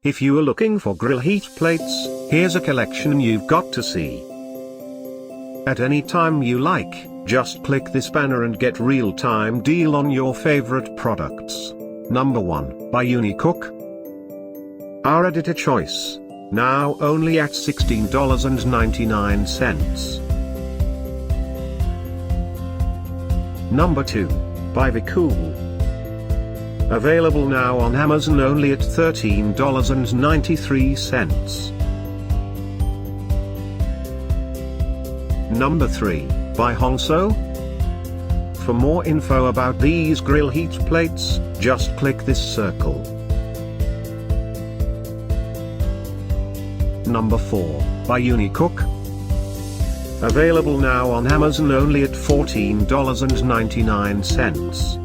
If you are looking for grill heat plates, here's a collection you've got to see. At any time you like, just click this banner and get real-time deal on your favorite products. Number 1, by Unicook. Our editor choice. Now only at $16.99. Number 2, by Vicool. Available now on Amazon only at $13.93. Number 3, by Hongso. For more info about these grill heat plates, just click this circle. Number 4, by Unicook. Available now on Amazon only at $14.99.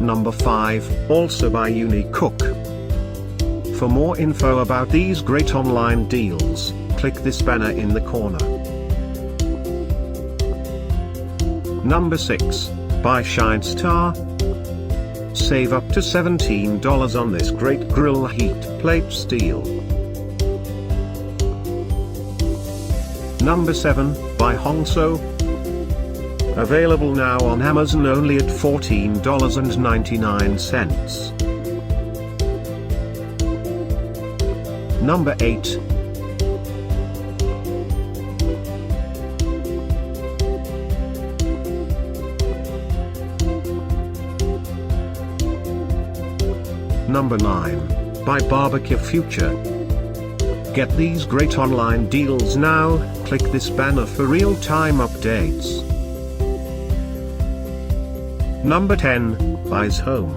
Number 5, also by Unicook. For more info about these great online deals, click this banner in the corner. Number 6, by Shinestar. Save up to $17 on this great grill heat plates deal. Number 7, by Hongso. Available now on Amazon only at $14.99. Number 8. Number 9, by Barbecue Future. Get these great online deals now, click this banner for real-time updates. Number 10, buys Home.